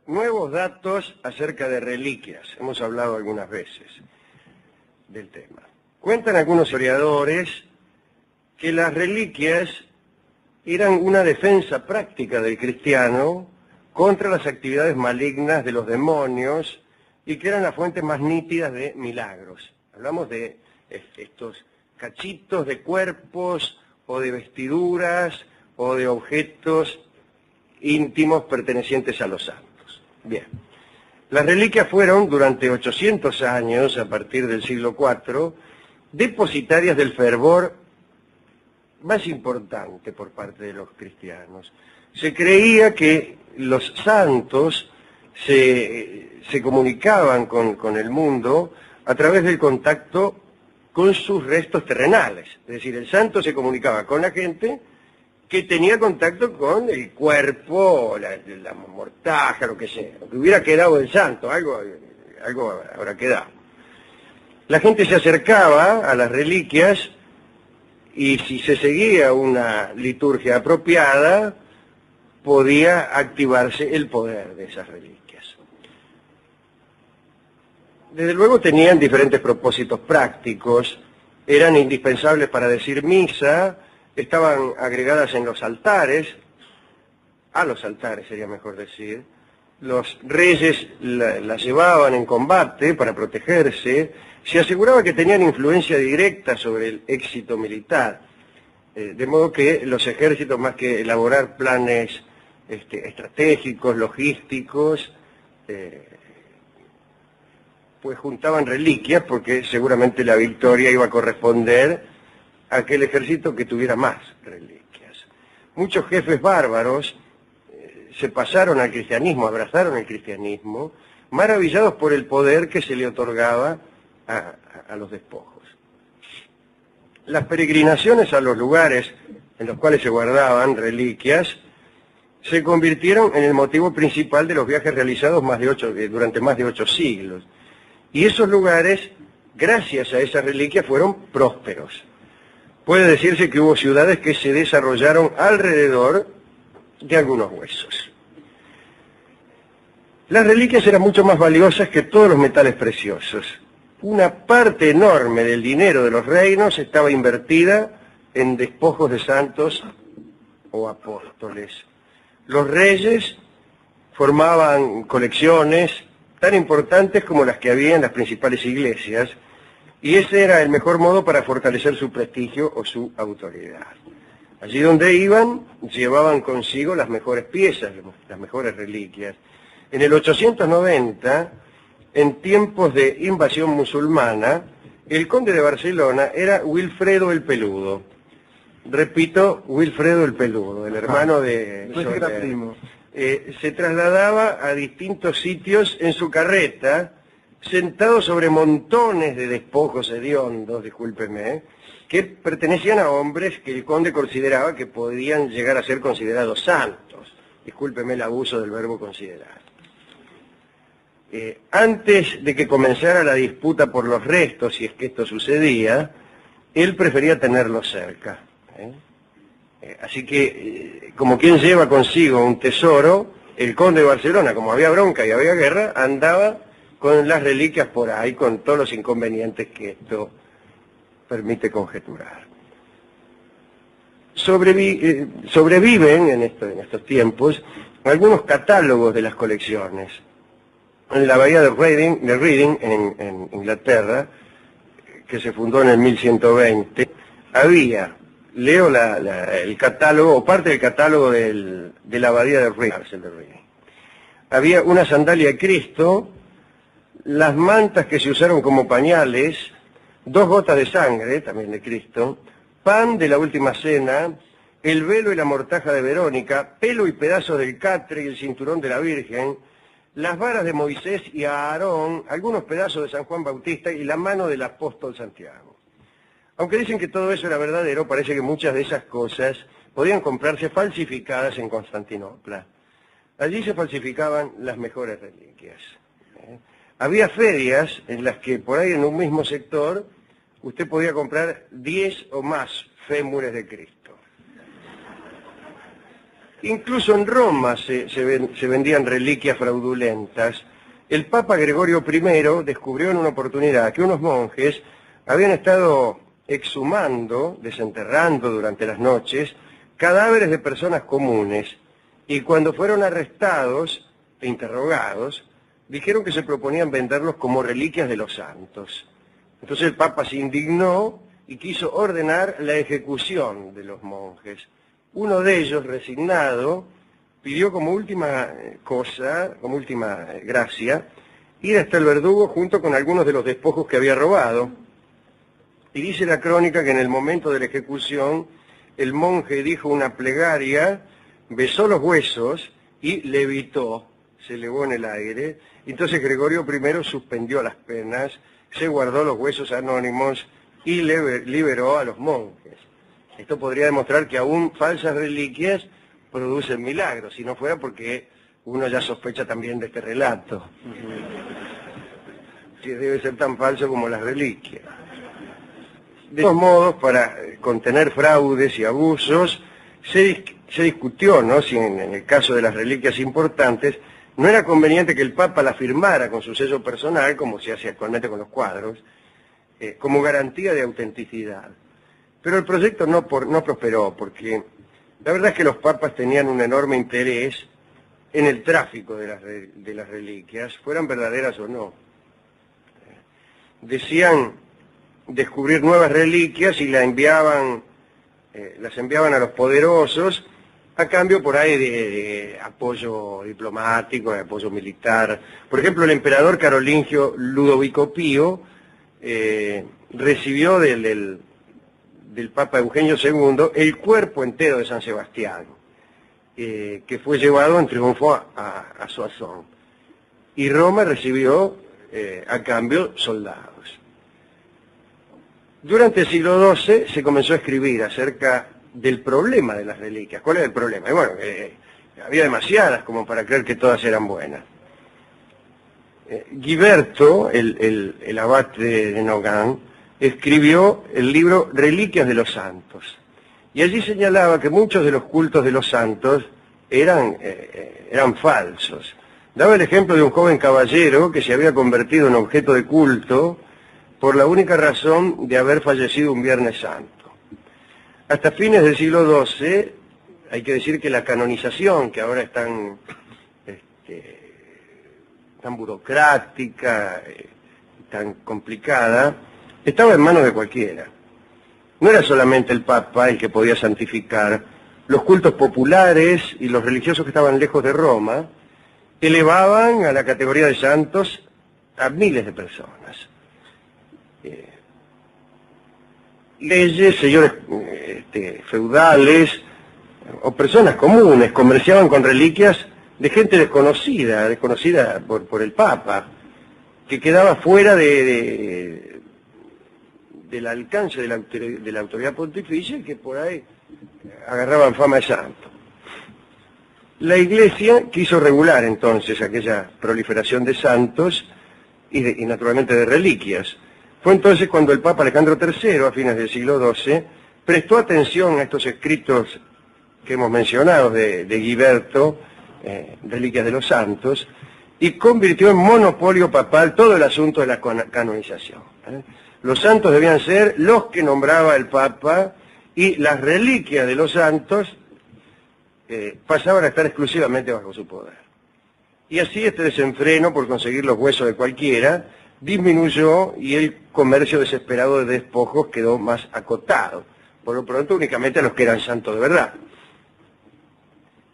nuevos datos acerca de reliquias. Hemos hablado algunas veces del tema. Cuentan algunos historiadores que las reliquias eran una defensa práctica del cristiano contra las actividades malignas de los demonios y que eran las fuentes más nítidas de milagros. Hablamos de estos cachitos de cuerpos o de vestiduras o de objetos íntimos pertenecientes a los santos. Bien. Las reliquias fueron durante 800 años, a partir del siglo IV, depositarias del fervor más importante por parte de los cristianos. Se creía que los santos se comunicaban con el mundo a través del contacto con sus restos terrenales. Es decir, el santo se comunicaba con la gente que tenía contacto con el cuerpo, la mortaja, lo que sea, lo que hubiera quedado del santo, algo habrá quedado. La gente se acercaba a las reliquias y si se seguía una liturgia apropiada, podía activarse el poder de esas reliquias. Desde luego tenían diferentes propósitos prácticos, eran indispensables para decir misa, estaban agregadas en los altares, a los altares sería mejor decir, los reyes las llevaban en combate para protegerse, se aseguraba que tenían influencia directa sobre el éxito militar, de modo que los ejércitos, más que elaborar planes estratégicos, logísticos, pues juntaban reliquias porque seguramente la victoria iba a corresponder a aquel ejército que tuviera más reliquias. Muchos jefes bárbaros se pasaron al cristianismo, abrazaron el cristianismo, maravillados por el poder que se le otorgaba a los despojos. Las peregrinaciones a los lugares en los cuales se guardaban reliquias se convirtieron en el motivo principal de los viajes realizados durante más de 8 siglos. Y esos lugares, gracias a esas reliquias, fueron prósperos. Puede decirse que hubo ciudades que se desarrollaron alrededor de algunos huesos. Las reliquias eran mucho más valiosas que todos los metales preciosos. Una parte enorme del dinero de los reinos estaba invertida en despojos de santos o apóstoles. Los reyes formaban colecciones tan importantes como las que había en las principales iglesias, y ese era el mejor modo para fortalecer su prestigio o su autoridad. Allí donde iban, llevaban consigo las mejores piezas, las mejores reliquias. En el 890, en tiempos de invasión musulmana, el conde de Barcelona era Wilfredo el Peludo. Repito, Wilfredo el Peludo, el hermano de Soler. Se trasladaba a distintos sitios en su carreta, sentado sobre montones de despojos hediondos, discúlpeme, que pertenecían a hombres que el conde consideraba que podían llegar a ser considerados santos. Discúlpeme el abuso del verbo considerar. Antes de que comenzara la disputa por los restos, si es que esto sucedía, él prefería tenerlos cerca. Así que, como quien lleva consigo un tesoro, el conde de Barcelona, como había bronca y había guerra, andaba con las reliquias por ahí, con todos los inconvenientes que esto permite conjeturar. Sobreviven en estos tiempos algunos catálogos de las colecciones. En la bahía de Reading, en Inglaterra, que se fundó en el 1120, había, leo el catálogo, o parte del catálogo de la abadía de Reading. Había una sandalia de Cristo, las mantas que se usaron como pañales, 2 gotas de sangre, también de Cristo, pan de la última cena, el velo y la mortaja de Verónica, pelo y pedazos del catre y el cinturón de la Virgen, las varas de Moisés y Aarón, algunos pedazos de San Juan Bautista y la mano del apóstol Santiago. Aunque dicen que todo eso era verdadero, parece que muchas de esas cosas podían comprarse falsificadas en Constantinopla. Allí se falsificaban las mejores reliquias. Había ferias en las que por ahí en un mismo sector usted podía comprar 10 o más fémures de Cristo. Incluso en Roma se vendían reliquias fraudulentas. El Papa Gregorio I descubrió en una oportunidad que unos monjes habían estado exhumando, desenterrando durante las noches, cadáveres de personas comunes, y cuando fueron arrestados e interrogados, dijeron que se proponían venderlos como reliquias de los santos. Entonces el Papa se indignó y quiso ordenar la ejecución de los monjes. Uno de ellos, resignado, pidió como última cosa, como última gracia, ir hasta el verdugo junto con algunos de los despojos que había robado. Y dice la crónica que en el momento de la ejecución, el monje dijo una plegaria, besó los huesos y levitó, se elevó en el aire. Entonces Gregorio I suspendió las penas, se guardó los huesos anónimos y liberó a los monjes. Esto podría demostrar que aún falsas reliquias producen milagros, si no fuera porque uno ya sospecha también de este relato. Que debe ser tan falso como las reliquias. De todos modos, para contener fraudes y abusos, se discutió, ¿no?, si en el caso de las reliquias importantes no era conveniente que el Papa la firmara con su sello personal, como se hace actualmente con los cuadros, como garantía de autenticidad. Pero el proyecto no prosperó, porque la verdad es que los papas tenían un enorme interés en el tráfico de las reliquias, fueran verdaderas o no. Decían descubrir nuevas reliquias y las enviaban a los poderosos, a cambio por ahí de apoyo diplomático, de apoyo militar. Por ejemplo, el emperador carolingio Ludovico Pío recibió del Papa Eugenio II el cuerpo entero de San Sebastián, que fue llevado en triunfo a Soissons. Y Roma recibió a cambio soldados. Durante el siglo XII se comenzó a escribir acerca del problema de las reliquias. ¿Cuál es el problema? Y bueno, había demasiadas como para creer que todas eran buenas. Guiberto, el abad de Nogent, escribió el libro Reliquias de los Santos. Y allí señalaba que muchos de los cultos de los santos eran falsos. Daba el ejemplo de un joven caballero que se había convertido en objeto de culto por la única razón de haber fallecido un Viernes Santo. Hasta fines del siglo XII, hay que decir que la canonización, que ahora es tan burocrática, tan complicada, estaba en manos de cualquiera. No era solamente el Papa el que podía santificar. Los cultos populares y los religiosos que estaban lejos de Roma elevaban a la categoría de santos a miles de personas. Leyes, señores feudales o personas comunes comerciaban con reliquias de gente desconocida por el Papa, que quedaba fuera del alcance de la autoridad pontificia y que por ahí agarraban fama de santo. La Iglesia quiso regular entonces aquella proliferación de santos y naturalmente de reliquias. Fue entonces cuando el Papa Alejandro III, a fines del siglo XII, prestó atención a estos escritos que hemos mencionado de Guiberto, Reliquias de los Santos, y convirtió en monopolio papal todo el asunto de la canonización. Los santos debían ser los que nombraba el Papa y las reliquias de los santos pasaban a estar exclusivamente bajo su poder. Y así este desenfreno por conseguir los huesos de cualquiera disminuyó y el comercio desesperado de despojos quedó más acotado, por lo pronto únicamente a los que eran santos de verdad.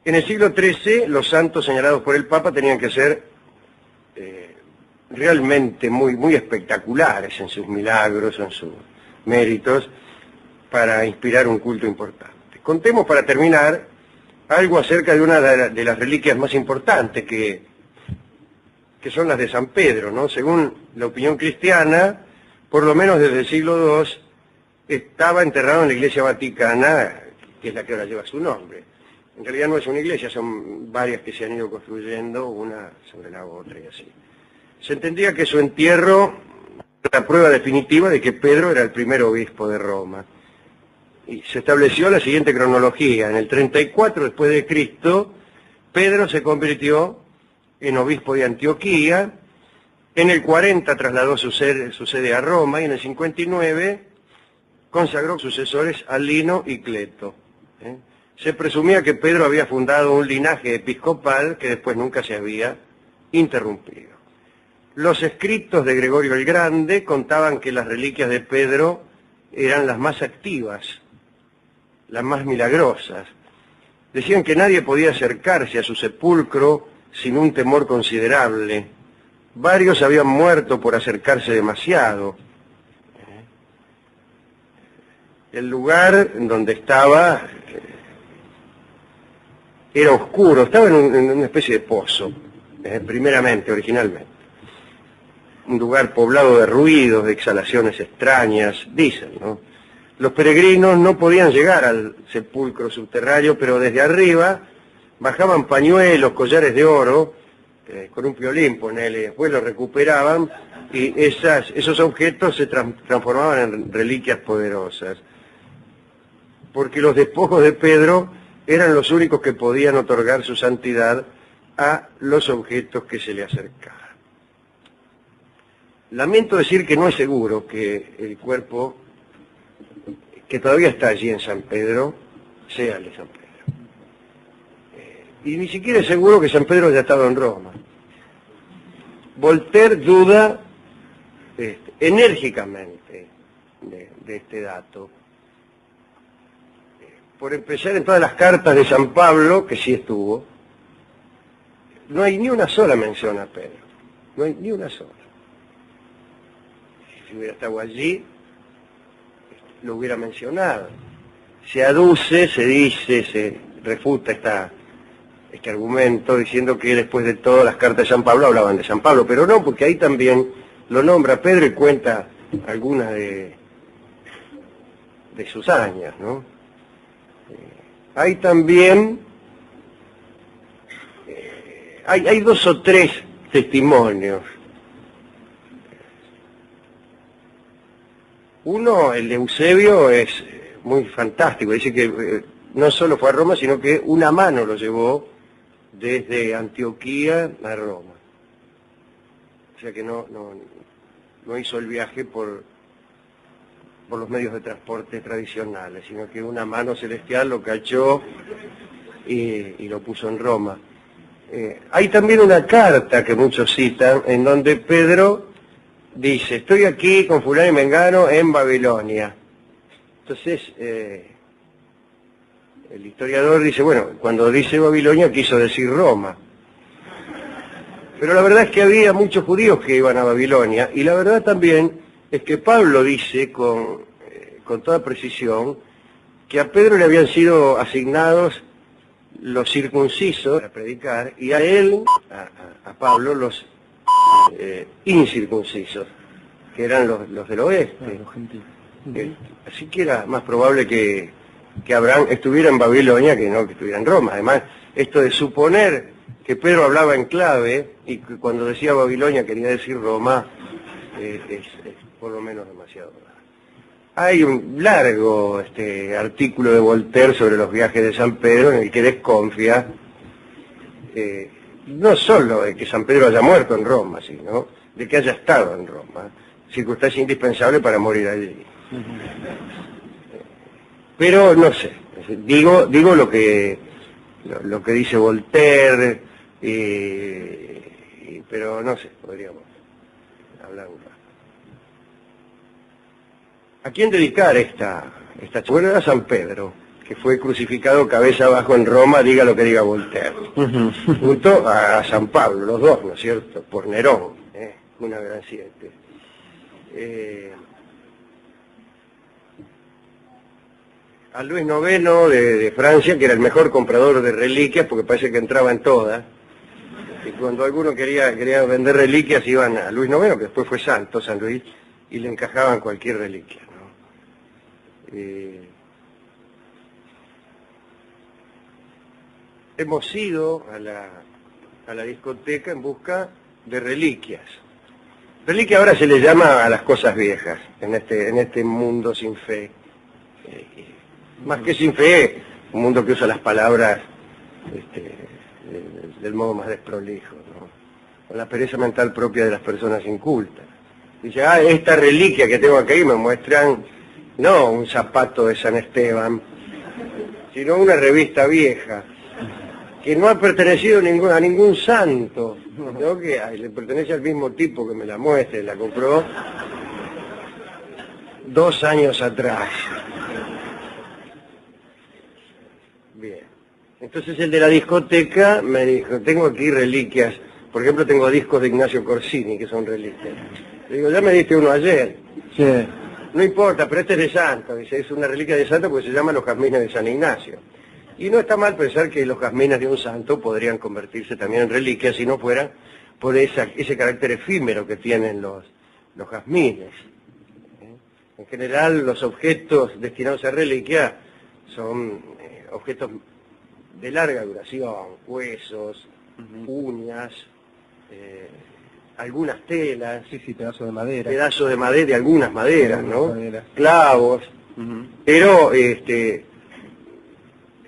En el siglo XIII los santos señalados por el Papa tenían que ser realmente muy espectaculares en sus milagros, en sus méritos, para inspirar un culto importante. Contemos para terminar algo acerca de una de las reliquias más importantes que son las de San Pedro, ¿no? Según la opinión cristiana, por lo menos desde el siglo II, estaba enterrado en la Iglesia Vaticana, que es la que ahora lleva su nombre. En realidad no es una iglesia, son varias que se han ido construyendo, una sobre la otra y así. Se entendía que su entierro era la prueba definitiva de que Pedro era el primer obispo de Roma. y se estableció la siguiente cronología. En el 34 después de Cristo, Pedro se convirtió en obispo de Antioquía. En el 40 trasladó su sede a Roma y en el 59 consagró sucesores a Lino y Cleto. Se presumía que Pedro había fundado un linaje episcopal que después nunca se había interrumpido. Los escritos de Gregorio el Grande contaban que las reliquias de Pedro eran las más activas, las más milagrosas. Decían que nadie podía acercarse a su sepulcro sin un temor considerable. Varios habían muerto por acercarse demasiado. El lugar en donde estaba era oscuro, estaba en una especie de pozo, primeramente, originalmente. Un lugar poblado de ruidos, de exhalaciones extrañas, dicen, ¿no? Los peregrinos no podían llegar al sepulcro subterráneo, pero desde arriba bajaban pañuelos, collares de oro, con un piolín, ponele, después los recuperaban y esos objetos se transformaban en reliquias poderosas. Porque los despojos de Pedro eran los únicos que podían otorgar su santidad a los objetos que se le acercaban. Lamento decir que no es seguro que el cuerpo que todavía está allí en San Pedro sea el de San Pedro. Y ni siquiera es seguro que San Pedro haya estado en Roma. Voltaire duda enérgicamente de este dato. Por empezar, en todas las cartas de San Pablo, que sí estuvo, no hay ni una sola mención a Pedro. No hay ni una sola. Si hubiera estado allí, lo hubiera mencionado. Se aduce, se dice, se refuta este argumento diciendo que después de todo las cartas de San Pablo hablaban de San Pablo, pero no, porque ahí también lo nombra Pedro y cuenta algunas de sus hazañas, ¿no? Hay también, hay 2 o 3 testimonios. Uno, el de Eusebio, es muy fantástico. Dice que no solo fue a Roma, sino que una mano lo llevó desde Antioquía a Roma. O sea que no hizo el viaje por los medios de transporte tradicionales, sino que una mano celestial lo cachó y lo puso en Roma. Hay también una carta que muchos citan, en donde Pedro dice, estoy aquí con fulano y mengano en Babilonia. Entonces, el historiador dice, bueno, cuando dice Babilonia quiso decir Roma. Pero la verdad es que había muchos judíos que iban a Babilonia, y la verdad también es que Pablo dice con toda precisión que a Pedro le habían sido asignados los circuncisos para predicar, y a él, a Pablo, los incircuncisos, que eran los del oeste. Así que era más probable que Abraham estuviera en Babilonia que no que estuviera en Roma. Además, esto de suponer que Pedro hablaba en clave y que cuando decía Babilonia quería decir Roma, es por lo menos demasiado raro. Hay un largo artículo de Voltaire sobre los viajes de San Pedro en el que desconfía no solo de que San Pedro haya muerto en Roma, sino de que haya estado en Roma, circunstancia indispensable para morir allí. Pero no sé, digo lo que dice Voltaire, pero no sé, podríamos hablar un rato. ¿A quién dedicar esta bueno, era San Pedro, que fue crucificado cabeza abajo en Roma, diga lo que diga Voltaire, junto a San Pablo, los dos, ¿no es cierto?, por Nerón, una gran siete. A Luis IX de Francia, que era el mejor comprador de reliquias, porque parece que entraba en todas, y cuando alguno quería vender reliquias iban a Luis IX, que después fue santo, San Luis, y le encajaban cualquier reliquia, ¿no? Hemos ido a la discoteca en busca de reliquias. Reliquia ahora se le llama a las cosas viejas, en este mundo sin fe. Más que sin fe, un mundo que usa las palabras del modo más desprolijo, ¿no? Con la pereza mental propia de las personas incultas. Dice, esta reliquia que tengo aquí, me muestran, no un zapato de San Esteban, sino una revista vieja, que no ha pertenecido a ningún santo, ¿no? Que le pertenece al mismo tipo que me la muestra, la compró 2 años atrás. Bien. Entonces el de la discoteca me dijo, tengo aquí reliquias, por ejemplo tengo discos de Ignacio Corsini, que son reliquias. Le digo, ya me diste uno ayer. Sí. No importa, pero este es de santo, dice, es una reliquia de santo porque se llama los jazmines de San Ignacio. Y no está mal pensar que los jazmines de un santo podrían convertirse también en reliquias si no fuera por ese carácter efímero que tienen los jazmines. En general, los objetos destinados a reliquia son objetos de larga duración, huesos, uñas, algunas telas, Sí, pedazos de madera. pedazos de madera, de algunas maderas, ¿no? Madera. Clavos, pero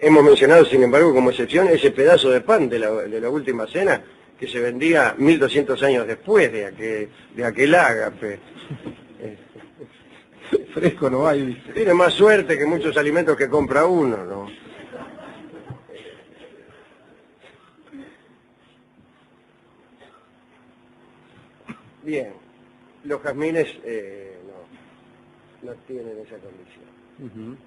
hemos mencionado, sin embargo, como excepción, ese pedazo de pan de la última cena que se vendía 1200 años después de aquel ágape. Fresco no hay. Tiene más suerte que muchos alimentos que compra uno, ¿no? Bien, los jazmines no tienen esa condición.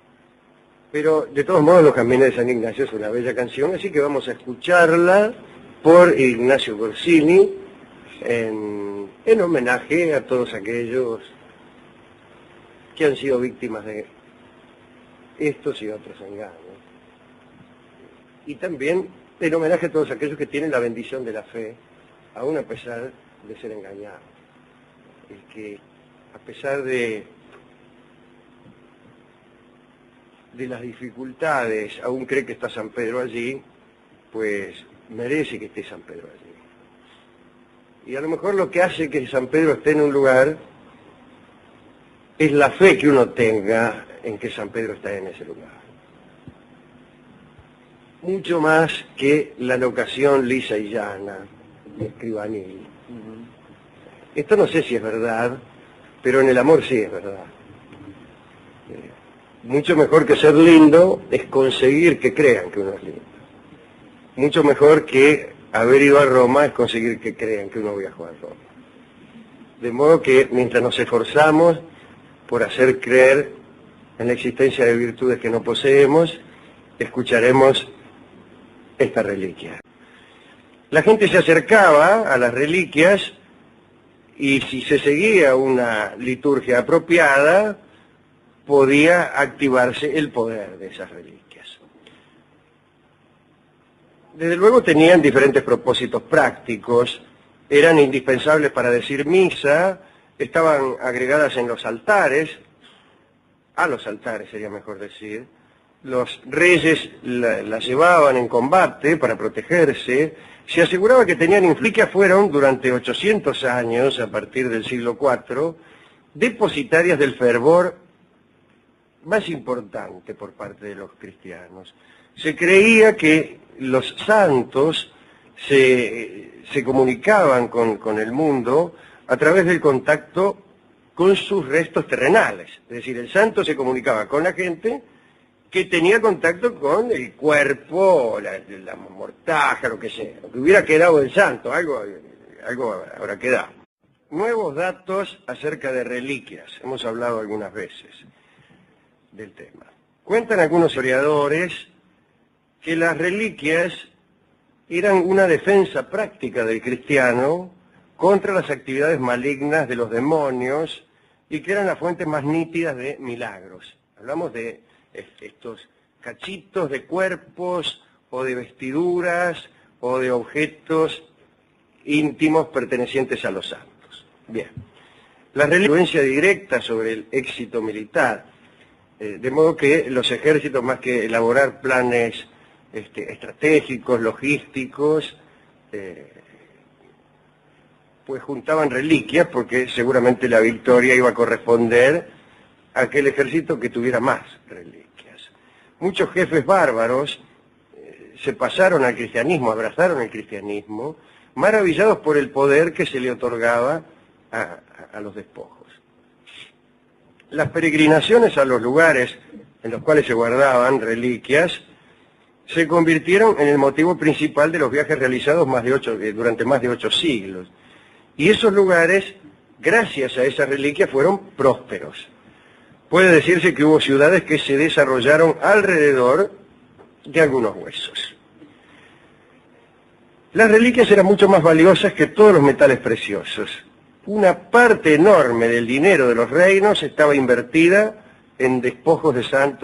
Pero de todos modos los jazmines de San Ignacio es una bella canción, así que vamos a escucharla por Ignacio Corsini en homenaje a todos aquellos que han sido víctimas de estos y otros engaños. Y también en homenaje a todos aquellos que tienen la bendición de la fe, aún a pesar de ser engañados. El que, a pesar de las dificultades, aún cree que está San Pedro allí, pues merece que esté San Pedro allí. Y a lo mejor lo que hace que San Pedro esté en un lugar es la fe que uno tenga en que San Pedro está en ese lugar. Mucho más que la locación lisa y llana y escribanil. Esto no sé si es verdad, pero en el amor sí es verdad. Mucho mejor que ser lindo es conseguir que crean que uno es lindo. Mucho mejor que haber ido a Roma es conseguir que crean que uno viajó a Roma. De modo que mientras nos esforzamos por hacer creer en la existencia de virtudes que no poseemos, escucharemos esta reliquia. La gente se acercaba a las reliquias y si se seguía una liturgia apropiada, podía activarse el poder de esas reliquias. Desde luego tenían diferentes propósitos prácticos, eran indispensables para decir misa, estaban agregadas en los altares, a los altares sería mejor decir, los reyes las llevaban en combate para protegerse, se aseguraba que tenían reliquias, fueron durante 800 años, a partir del siglo IV, depositarias del fervor más importante por parte de los cristianos. Se creía que los santos se comunicaban con el mundo a través del contacto con sus restos terrenales. Es decir, el santo se comunicaba con la gente que tenía contacto con el cuerpo, la mortaja, lo que sea, lo que hubiera quedado del santo, algo habrá quedado. Nuevos datos acerca de reliquias, hemos hablado algunas veces del tema. Cuentan algunos historiadores que las reliquias eran una defensa práctica del cristiano contra las actividades malignas de los demonios y que eran las fuentes más nítidas de milagros. Hablamos de estos cachitos de cuerpos o de vestiduras o de objetos íntimos pertenecientes a los santos. Bien, la influencia directa sobre el éxito militar, de modo que los ejércitos, más que elaborar planes estratégicos, logísticos, pues juntaban reliquias porque seguramente la victoria iba a corresponder a aquel ejército que tuviera más reliquias. muchos jefes bárbaros se pasaron al cristianismo, abrazaron el cristianismo, maravillados por el poder que se le otorgaba a los despojos. Las peregrinaciones a los lugares en los cuales se guardaban reliquias se convirtieron en el motivo principal de los viajes realizados durante más de 8 siglos. Y esos lugares, gracias a esas reliquias, fueron prósperos. Puede decirse que hubo ciudades que se desarrollaron alrededor de algunos huesos. Las reliquias eran mucho más valiosas que todos los metales preciosos. Una parte enorme del dinero de los reinos estaba invertida en despojos de santos